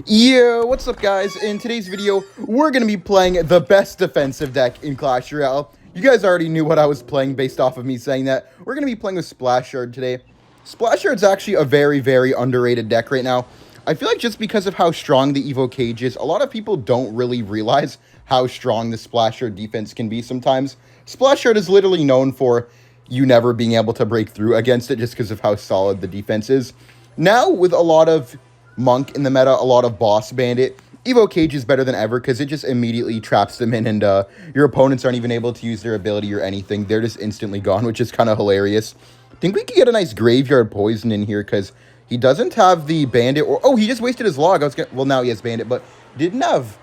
Yo, what's up guys? In today's video, we're going to be playing the best defensive deck in Clash Royale. You guys already knew what I was playing based off of me saying that. We're going to be playing with Splashard today. Splashard's actually a very, very underrated deck right now. I feel like just because of how strong the Evo Cage is, a lot of people don't really realize how strong the Splashard defense can be sometimes. Splashard is literally known for you never being able to break through against it just because of how solid the defense is. Now, with a lot of Monk in the meta, a lot of Boss Bandit, Evo Cage is better than ever because it just immediately traps them in and your opponents aren't even able to use their ability or anything. They're just instantly gone, which is kind of hilarious. I think we could get a nice Graveyard Poison in here because he doesn't have the Bandit or... Oh, he just wasted his log. Well, now he has Bandit, but didn't have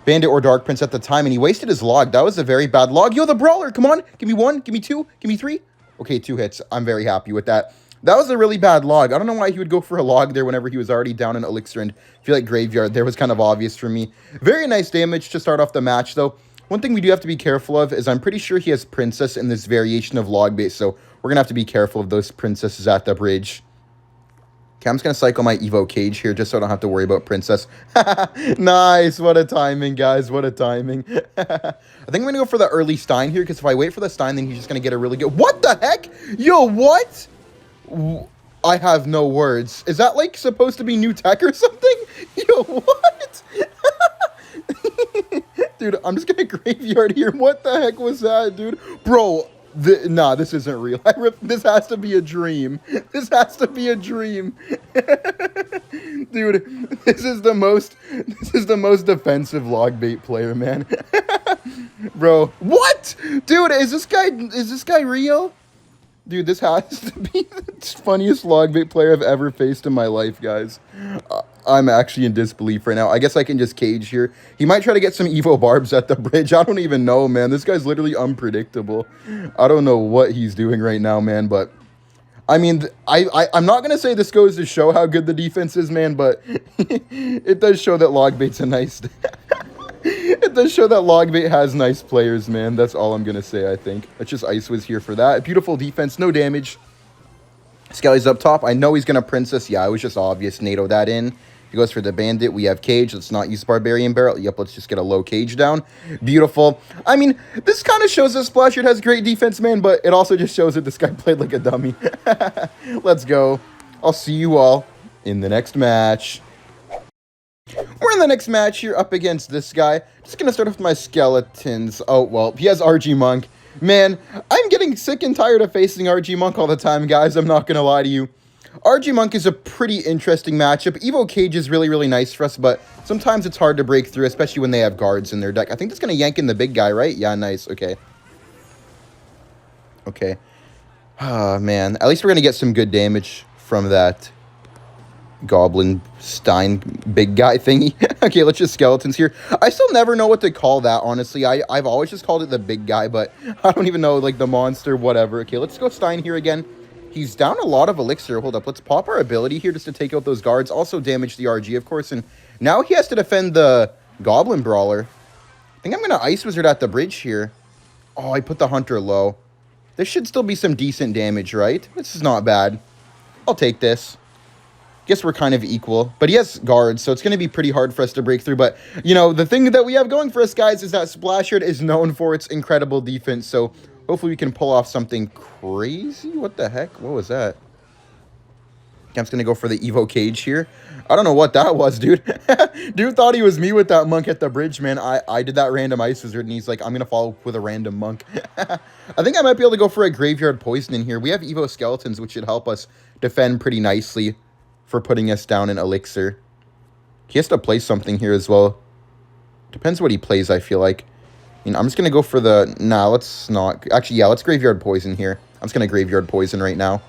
Bandit or Dark Prince at the time, and he wasted his log. That was a very bad log. Yo, the Brawler, come on. Give me one, give me two, give me three. Okay, 2 hits. I'm very happy with that. That was a really bad log. I don't know why he would go for a log there whenever he was already down in Elixir, and I feel like Graveyard there was kind of obvious for me. Very nice damage to start off the match, though. One thing we do have to be careful of is I'm pretty sure he has Princess in this variation of Logbait, so we're going to have to be careful of those Princesses at the bridge. Okay, I'm just going to cycle my Evo Cage here just so I don't have to worry about Princess. Nice. What a timing, guys. What a timing. I think I'm going to go for the early Stein here because if I wait for the Stein, then he's just going to get a really good... What the heck? Yo, what? I have no words. Is that, like, supposed to be new tech or something? Yo, what? Dude, I'm just gonna Graveyard here. What the heck was that, dude? Bro, nah, this isn't real. This has to be a dream. This has to be a dream. Dude, this is the most defensive Logbait player, man. Bro, what? Dude, is this guy real? Dude, this has to be the funniest Logbait player I've ever faced in my life, guys. I'm actually in disbelief right now. I guess I can just cage here. He might try to get some Evo Barbs at the bridge. I don't even know, man. This guy's literally unpredictable. I don't know what he's doing right now, man, but... I mean, I'm not going to say this goes to show how good the defense is, man, but it does show that Logbait's a nice... It does show that Logbait has nice players, man. That's all I'm going to say, I think. Let's just Ice Wiz here for that. Beautiful defense, no damage. Skelly's up top. I know he's going to Princess. Yeah, it was just obvious. NATO that in. He goes for the Bandit. We have Cage. Let's not use Barbarian Barrel. Yep, let's just get a low Cage down. Beautiful. I mean, this kind of shows that Splashard has great defense, man, but it also just shows that this guy played like a dummy. Let's go. I'll see you all in the next match. We're in the next match here up against this guy. Just going to start off with my skeletons. Oh, well, he has RG Monk. Man, I'm getting sick and tired of facing RG Monk all the time, guys. I'm not going to lie to you. RG Monk is a pretty interesting matchup. Evo Cage is really, really nice for us, but sometimes it's hard to break through, especially when they have guards in their deck. I think that's going to yank in the big guy, right? Yeah, nice. Okay. Okay. Ah, man. At least we're going to get some good damage from that Goblin Stein big guy thingy. Okay, let's just skeletons here. I still never know what to call that, honestly. I've always just called it the big guy, but I don't even know, like, the monster, whatever. Okay, let's go Stein here again. He's down a lot of elixir. Hold up, let's pop our ability here just to take out those guards. Also damage the RG, of course, and now he has to defend the Goblin Brawler. I think I'm going to Ice Wizard at the bridge here. Oh, I put the Hunter low. This should still be some decent damage, right? This is not bad. I'll take this. Guess we're kind of equal, but he has guards, so it's going to be pretty hard for us to break through. But, you know, the thing that we have going for us, guys, is that Splashard is known for its incredible defense, so hopefully we can pull off something crazy. What the heck? What was that? I'm just going to go for the Evo Cage here. I don't know what that was, dude. Dude thought he was me with that Monk at the bridge, man. I did that random Ice Wizard, and he's like, I'm going to follow with a random Monk. I think I might be able to go for a Graveyard Poison in here. We have Evo Skeletons, which should help us defend pretty nicely for putting us down in Elixir. He has to play something here as well. Depends what he plays, I feel like. I mean, I'm just going to go for the... Nah, let's not... Actually, yeah, let's Graveyard Poison here. I'm just going to Graveyard Poison right now.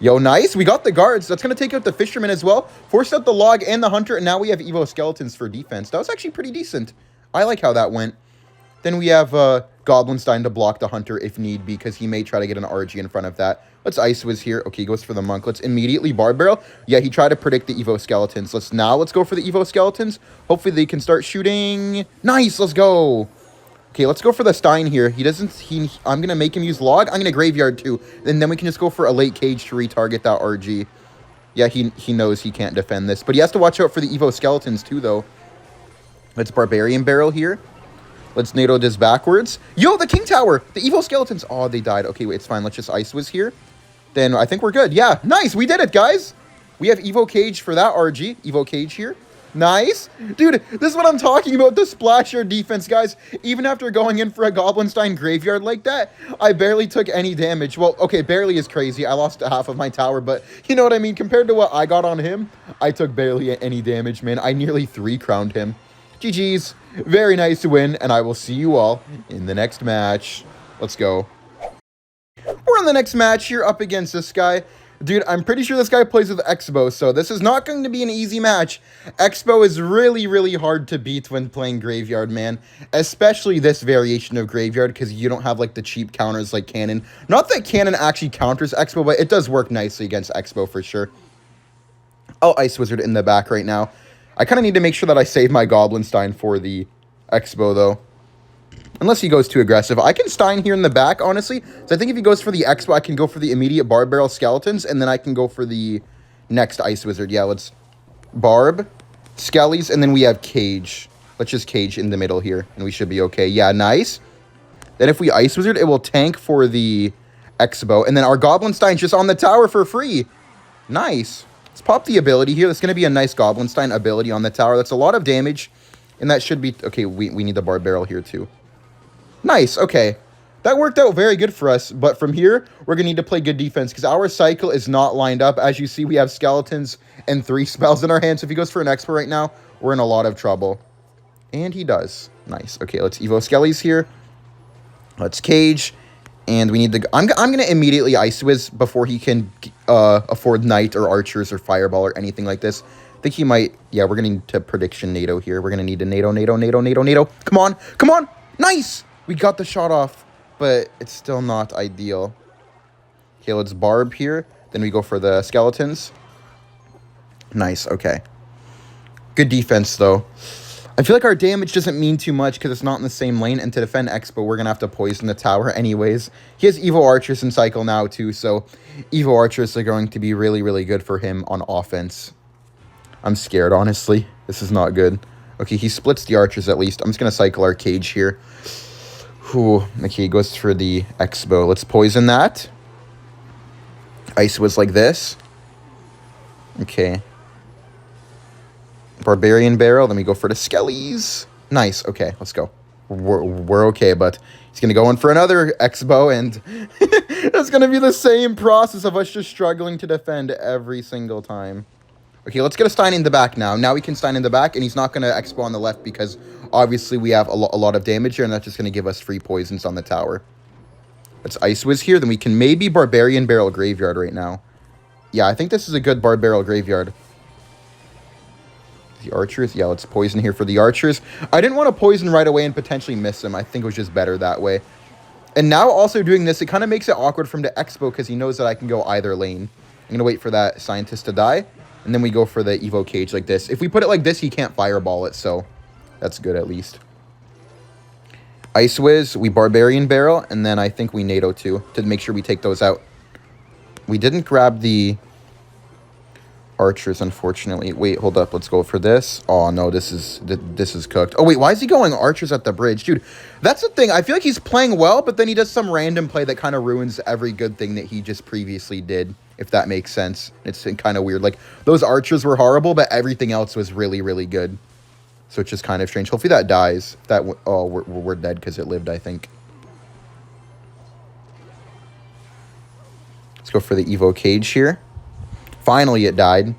Yo, nice. We got the guards. That's going to take out the Fisherman as well. Forced out the Log and the Hunter, and now we have Evo Skeletons for defense. That was actually pretty decent. I like how that went. Then we have Goblin Stein to block the Hunter if need be, because he may try to get an RG in front of that. Let's Ice Wiz here. Okay, he goes for the Monk. Let's immediately Barb Barrel. Yeah, he tried to predict the Evo Skeletons. Let's go for the Evo Skeletons. Hopefully they can start shooting. Nice, let's go. Okay, let's go for the Stein here. I'm going to make him use Log. I'm going to Graveyard too. And then we can just go for a late Cage to retarget that RG. Yeah, he knows he can't defend this. But he has to watch out for the Evo Skeletons too, though. Let's Barbarian Barrel here. Let's NATO this backwards. Yo, the King Tower! The Evo Skeletons! Oh, they died. Okay, wait, it's fine. Let's just Ice Wiz here. Then I think we're good. Yeah, nice! We did it, guys! We have Evo Cage for that RG. Evo Cage here. Nice. Dude, this is what I'm talking about. The Splashard defense, guys. Even after going in for a Goblinstein graveyard like that, I barely took any damage. Well, okay, barely is crazy. I lost half of my tower, but you know what I mean? Compared to what I got on him, I took barely any damage, man. I nearly 3-crowned him. GG's. Very nice to win, and I will see you all in the next match. Let's go. We're in the next match here up against this guy. Dude, I'm pretty sure this guy plays with Expo, so this is not going to be an easy match. Expo is really, really hard to beat when playing Graveyard, man. Especially this variation of Graveyard, because you don't have, like, the cheap counters like Cannon. Not that Cannon actually counters Expo, but it does work nicely against Expo for sure. I'll Ice Wizard in the back right now. I kind of need to make sure that I save my Goblinstein for the Expo, though. Unless he goes too aggressive. I can Stein here in the back, honestly. So I think if he goes for the Expo, I can go for the immediate Barb Barrel Skeletons, and then I can go for the next Ice Wizard. Yeah, let's Barb, Skellies, and then we have Cage. Let's just Cage in the middle here, and we should be okay. Yeah, nice. Then if we Ice Wizard, it will tank for the Expo, and then our Goblinstein's just on the tower for free. Nice. Let's pop the ability here. That's going to be a nice Goblinstein ability on the tower. That's a lot of damage, and that should be... Okay, we need the Barb Barrel here, too. Nice, okay. That worked out very good for us, but from here, we're going to need to play good defense because our cycle is not lined up. As you see, we have Skeletons and 3 spells in our hands. So if he goes for an Expo right now, we're in a lot of trouble. And he does. Nice. Okay, let's Evo Skellies here. Let's Cage. And we need the... I'm going to immediately Ice Wiz before he can afford Knight or Archers or Fireball or anything like this. I think he might... Yeah, we're going to need to Prediction NATO here. We're going to need to NATO. Come on. Come on. Nice. We got the shot off, but it's still not ideal. Okay, let's Barb here. Then we go for the Skeletons. Nice, okay. Good defense, though. I feel like our damage doesn't mean too much because it's not in the same lane. And to defend Expo, we're going to have to poison the tower anyways. He has Evo Archers in cycle now, too. So Evo Archers are going to be really, really good for him on offense. I'm scared, honestly. This is not good. Okay, he splits the Archers at least. I'm just going to cycle our Cage here. Ooh, okay, he goes for the Expo. Let's poison that. Ice was like this. Okay. Barbarian Barrel. Then we go for the Skellies. Nice. Okay, let's go. We're okay, but he's going to go in for another Expo, and it's going to be the same process of us just struggling to defend every single time. Okay, let's get a Stein in the back now. Now we can Stein in the back, and he's not going to Expo on the left because obviously we have a lot of damage here, and that's just going to give us free poisons on the tower. Let's Ice Wiz here. Then we can maybe Barbarian Barrel Graveyard right now. Yeah, I think this is a good Barb Barrel Graveyard. The Archers. Yeah, let's poison here for the Archers. I didn't want to poison right away and potentially miss him. I think it was just better that way. And now also doing this, it kind of makes it awkward for him to Expo because he knows that I can go either lane. I'm going to wait for that Scientist to die. And then we go for the Evo Cage like this. If we put it like this, he can't Fireball it, so that's good at least. Ice Wiz, we Barbarian Barrel, and then I think we NATO too to make sure we take those out. We didn't grab the Archers, unfortunately. Wait, hold up. Let's go for this. Oh, no, this is cooked. Oh, wait, why is he going Archers at the bridge? Dude, that's the thing. I feel like he's playing well, but then he does some random play that kind of ruins every good thing that he just previously did, if that makes sense. It's kind of weird. Like, those Archers were horrible, but everything else was really, really good. So it's just kind of strange. Hopefully that dies. Oh, we're dead because it lived, I think. Let's go for the Evo Cage here. Finally, it died.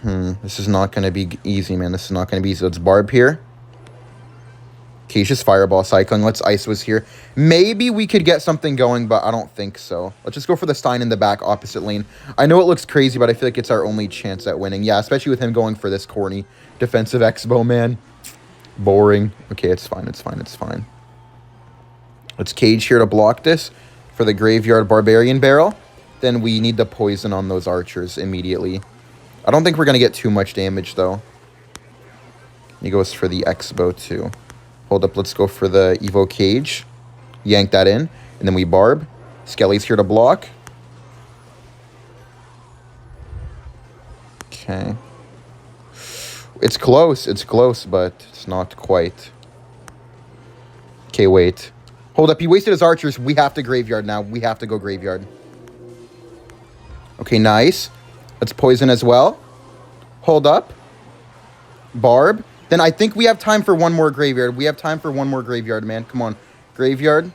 This is not going to be easy, man. This is not going to be easy. Let's Barb here. Cage's Fireball cycling. Let's Ice Wiz here. Maybe we could get something going, but I don't think so. Let's just go for the Stein in the back opposite lane. I know it looks crazy, but I feel like it's our only chance at winning. Yeah, especially with him going for this corny defensive Expo, man. Boring. Okay, it's fine. It's fine. It's fine. Let's Cage here to block this for the Graveyard Barbarian Barrel. Then we need the poison on those Archers immediately. I don't think we're going to get too much damage, though. He goes for the Expo, too. Hold up, let's go for the Evo Cage. Yank that in. And then we Barb. Skelly's here to block. Okay. It's close, but it's not quite. Okay, wait. Hold up, he wasted his archers. We have to graveyard now. We have to go graveyard. Okay, nice. Let's poison as well. Hold up. Barb. Then I think we have time for one more graveyard. We have time for one more graveyard, man. Come on. Graveyard.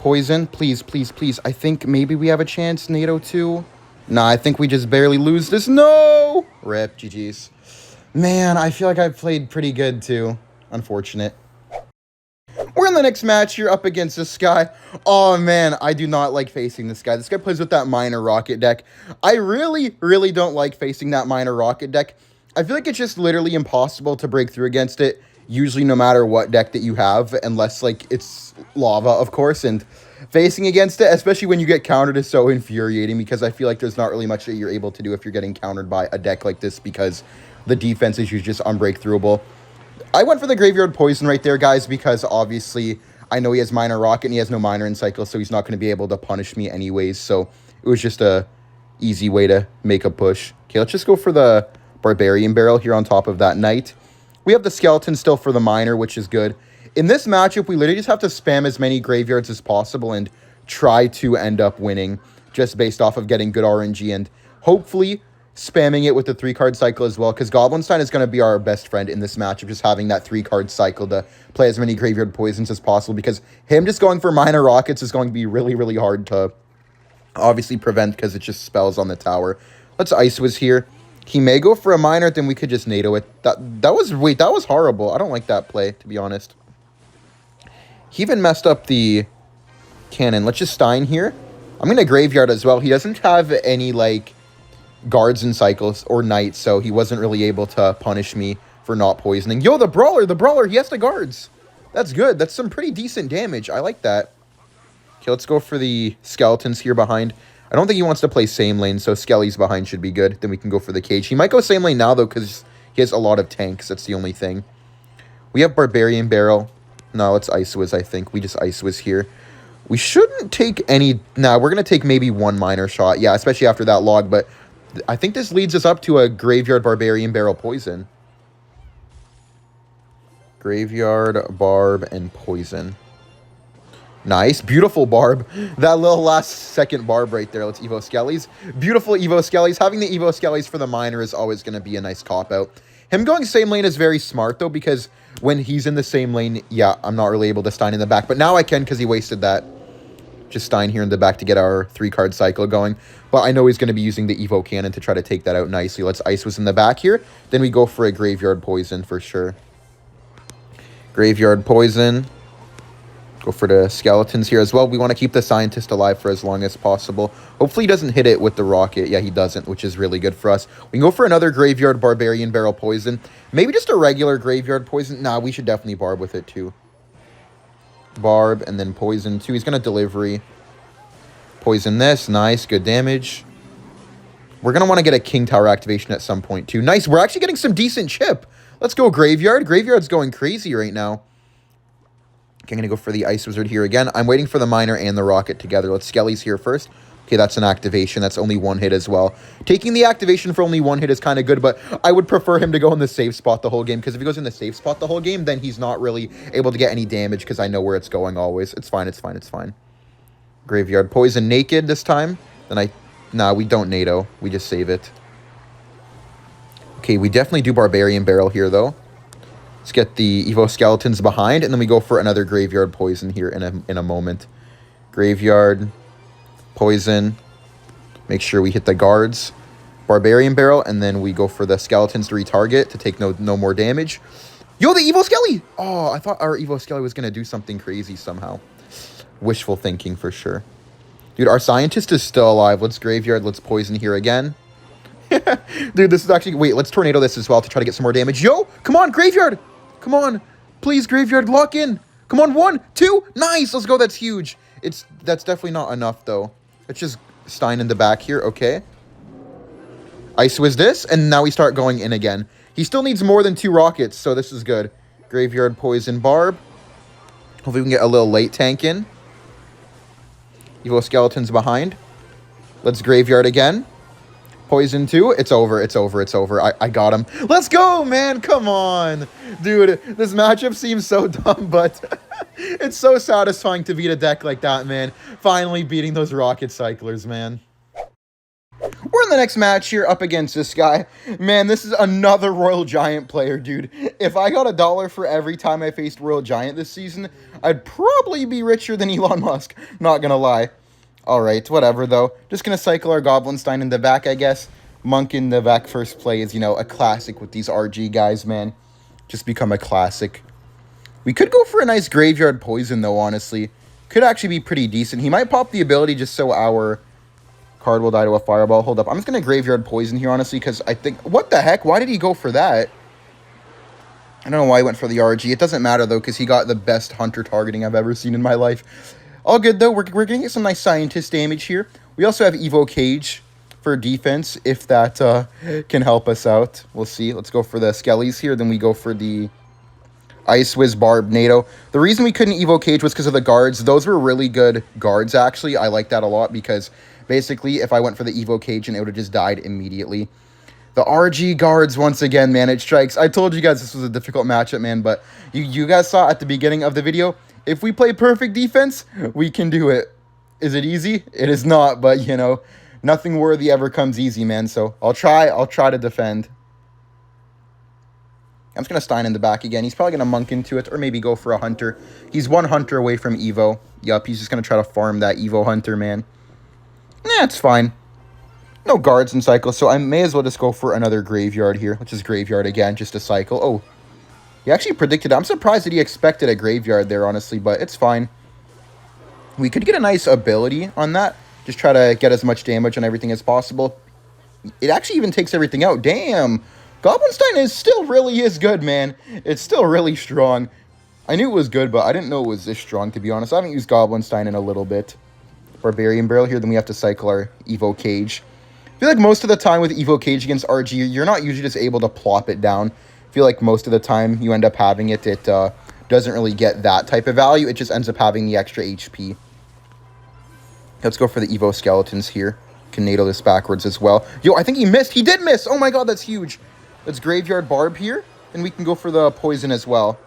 Poison. Please, please, please. I think maybe we have a chance. NATO 2. Nah, I think we just barely lose this. No! Rip. GG's. Man, I feel like I played pretty good, too. Unfortunate. We're in the next match. You're up against this guy. Oh, man, I do not like facing this guy. This guy plays with that Minor Rocket deck. I really, really don't like facing that Minor Rocket deck. I feel like it's just literally impossible to break through against it, usually no matter what deck that you have, unless, like, it's lava, of course, and facing against it, especially when you get countered, is so infuriating, because I feel like there's not really much that you're able to do if you're getting countered by a deck like this, because the defense is usually just unbreakthroughable. I went for the Graveyard Poison right there, guys, because obviously I know he has Minor Rocket and he has no Minor in cycle, so he's not going to be able to punish me anyways, so it was just a easy way to make a push. Okay, let's just go for the Barbarian Barrel here on top of that Knight. We have the Skeleton still for the Minor, which is good. In this matchup, we literally just have to spam as many graveyards as possible and try to end up winning just based off of getting good RNG and hopefully spamming it with the 3-card cycle as well, because Goblinstein is going to be our best friend in this matchup, just having that 3-card cycle to play as many Graveyard Poisons as possible, because him just going for Minor Rockets is going to be really, really hard to obviously prevent because it just spells on the tower. Let's Ice Wiz here. He may go for a Minor, then we could just NATO it. That was horrible. I don't like that play, to be honest. He even messed up the cannon. Let's just Stein here. I'm going to Graveyard as well. He doesn't have any, like, guards and cycles or knights, so he wasn't really able to punish me for not poisoning. Yo, the brawler, he has the guards. That's good. That's some pretty decent damage. I like that. Okay, let's go for the skeletons here behind. I don't think he wants to play same lane, so Skelly's behind should be good. Then we can go for the cage. He might go same lane now, though, because he has a lot of tanks. That's the only thing. We have Barbarian Barrel. No, let's Ice Wiz, I think. We just Ice Wiz here. We shouldn't take any... Nah, we're going to take maybe one Minor shot. Yeah, especially after that log, but I think this leads us up to a Graveyard Barbarian Barrel Poison. Graveyard, Barb, and Poison. Nice. Beautiful Barb. That little last second Barb right there. Let's Evo Skellies. Beautiful Evo Skellies. Having the Evo Skellies for the Minor is always going to be a nice cop-out. Him going same lane is very smart, though, because when he's in the same lane, yeah, I'm not really able to Stein in the back. But now I can because he wasted that. Just Stein here in the back to get our 3-card cycle going. But I know he's going to be using the Evo Cannon to try to take that out nicely. Let's Ice Wiz in the back here. Then we go for a Graveyard Poison for sure. Graveyard Poison. Go for the skeletons here as well. We want to keep the Scientist alive for as long as possible. Hopefully he doesn't hit it with the rocket. Yeah, he doesn't, which is really good for us. We can go for another Graveyard Barbarian Barrel Poison. Maybe just a regular Graveyard Poison. Nah, we should definitely Barb with it too. Barb and then Poison too. He's going to Delivery. Poison this. Nice. Good damage. We're going to want to get a King Tower activation at some point too. Nice. We're actually getting some decent chip. Let's go Graveyard. Graveyard's going crazy right now. Okay, I'm going to go for the Ice Wizard here again. I'm waiting for the Minor and the Rocket together. Let's Skellies here first. Okay, that's an activation. That's only one hit as well. Taking the activation for only one hit is kind of good, but I would prefer him to go in the safe spot the whole game, because if he goes in the safe spot the whole game, then he's not really able to get any damage, because I know where it's going always. It's fine, it's fine, it's fine. Graveyard Poison naked this time. Then nah, we don't NATO. We just save it. Okay, we definitely do Barbarian Barrel here, though. Let's get the Evo Skeletons behind, and then we go for another Graveyard Poison here in a moment. Graveyard Poison. Make sure we hit the guards. Barbarian Barrel, and then we go for the Skeletons to retarget to take no more damage. Yo, the Evo Skelly! Oh, I thought our Evo Skelly was going to do something crazy somehow. Wishful thinking for sure. Dude, our Scientist is still alive. Let's Graveyard. Let's Poison here again. Dude, this is actually... Wait, let's Tornado this as well to try to get some more damage. Yo, come on, Graveyard! Come on. Please, Graveyard, lock in. Come on, 1, 2. Nice, let's go. That's huge. That's definitely not enough, though. Let's just Stein in the back here. Okay. Ice Wiz this, and now we start going in again. He still needs more than 2 rockets, so this is good. Graveyard Poison Barb. Hopefully we can get a little late tank in. Evo Skeletons behind. Let's Graveyard again. Poison 2. It's over. It's over. It's over. I got him. Let's go, man. Come on. Dude, this matchup seems so dumb, but it's so satisfying to beat a deck like that, man. Finally beating those Rocket Cyclers, man. We're in the next match here up against this guy. Man, this is another Royal Giant player, dude. If I got $1 for every time I faced Royal Giant this season, I'd probably be richer than Elon Musk. Not gonna lie. Alright, whatever, though. Just gonna cycle our Goblinstein in the back, I guess. Monk in the back first play is, you know, a classic with these RG guys, man. Just become a classic. We could go for a nice Graveyard Poison, though, honestly. Could actually be pretty decent. He might pop the ability just so our card will die to a Fireball. Hold up. I'm just going to Graveyard Poison here, honestly, because I think... What the heck? Why did he go for that? I don't know why he went for the RG. It doesn't matter, though, because he got the best Hunter targeting I've ever seen in my life. All good, though. We're going to get some nice Scientist damage here. We also have Evo Cage for defense, if that can help us out. We'll see. Let's go for the Skellies here. Then we go for the Ice Wiz, Barb, NATO. The reason we couldn't Evo Cage was because of the guards. Those were really good guards, actually. I like that a lot because basically if I went for the Evo Cage, and it would have just died immediately. The RG guards, once again, man, it strikes. I told you guys this was a difficult matchup, man, but you guys saw at the beginning of the video, if we play perfect defense, we can do it. Is it easy? It is not, but, you know, nothing worthy ever comes easy, man, so I'll try to defend. I'm just going to Stein in the back again. He's probably going to Monk into it, or maybe go for a Hunter. He's one Hunter away from Evo. Yup, he's just going to try to farm that Evo Hunter, man. Nah, it's fine. No guards in cycle, so I may as well just go for another Graveyard here. Let's just Graveyard again, just a cycle. Oh, he actually predicted it. I'm surprised that he expected a Graveyard there, honestly, but it's fine. We could get a nice ability on that. Just try to get as much damage on everything as possible. It actually even takes everything out. Damn! Goblinstein is still really is good, man. It's still really strong. I knew it was good, but I didn't know it was this strong, to be honest. I haven't used Goblinstein in a little bit. Barbarian Barrel here, then we have to cycle our Evo Cage. I feel like most of the time with Evo Cage against RG, you're not usually just able to plop it down. I feel like most of the time you end up having it, it doesn't really get that type of value. It just ends up having the extra HP. Let's go for the Evo Skeletons here. Can NATO this backwards as well. Yo, I think he missed. He did miss. Oh my god, that's huge. Let's Graveyard Barb here, and we can go for the Poison as well.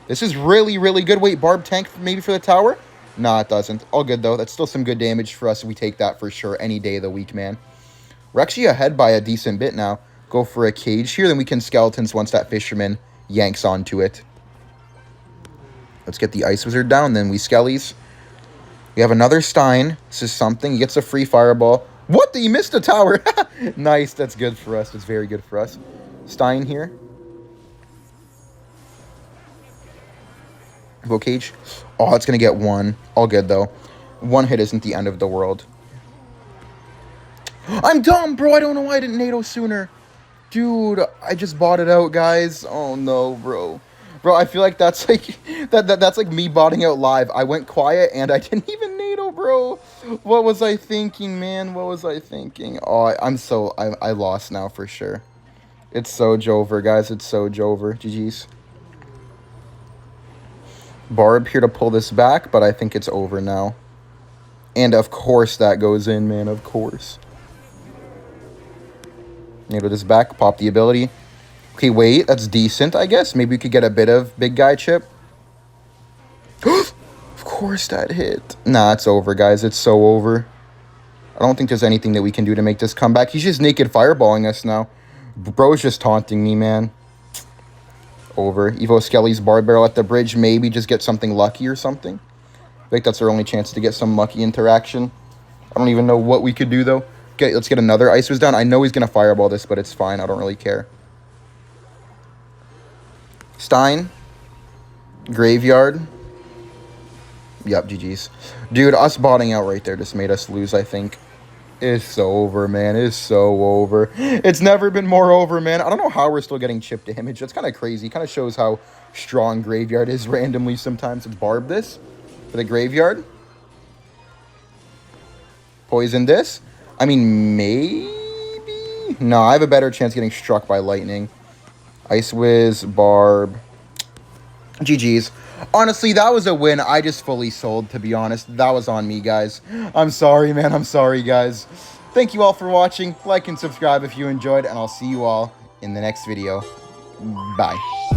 This is really, really good. Wait, Barb tank maybe for the tower? Nah, it doesn't. All good, though. That's still some good damage for us. We take that for sure any day of the week, man. We're actually ahead by a decent bit now. Go for a Cage here, then we can Skeletons once that Fisherman yanks onto it. Let's get the Ice Wizard down, then we Skellies. We have another Stein. This is something. He gets a free Fireball. What? He missed a tower. Nice. That's good for us. That's very good for us. Stein here. Evo Cage. Oh, it's going to get one. All good, though. One hit isn't the end of the world. I'm dumb, bro. I don't know why I didn't NATO sooner. Dude, I just bought it out, guys. Oh, no, bro. Bro, I feel like that's like that's like me botting out live. I went quiet and I didn't even NATO, bro. What was I thinking, man? What was I thinking? Oh, I lost now for sure. It's so Jover, guys. It's so Jover. GG's. Barb here to pull this back, but I think it's over now. And of course that goes in, man. Of course. NATO this back. Pop the ability. Okay, wait, that's decent, I guess. Maybe we could get a bit of big guy chip. Of course that hit. Nah, it's over, guys. It's so over. I don't think there's anything that we can do to make this comeback. He's just naked fireballing us now. Bro's just taunting me, man. Over. Evo Skelly's Bar Barrel at the bridge. Maybe just get something lucky or something. I think that's our only chance to get some lucky interaction. I don't even know what we could do, though. Okay, let's get another Ice Wiz down. I know he's going to fireball this, but it's fine. I don't really care. Stein. Graveyard. Yep, GG's. Dude, us botting out right there just made us lose, I think. It's so over, man. It's so over. It's never been more over, man. I don't know how we're still getting chip damage. That's kind of crazy. Kind of shows how strong Graveyard is randomly sometimes. Let's Barb this for the Graveyard. Poison this. I mean, maybe? No, I have a better chance getting struck by lightning. Ice Wiz, Barb. GG's. Honestly, that was a win. I just fully sold, to be honest. That was on me, guys. I'm sorry, man. I'm sorry, guys. Thank you all for watching. Like and subscribe if you enjoyed, and I'll see you all in the next video. Bye.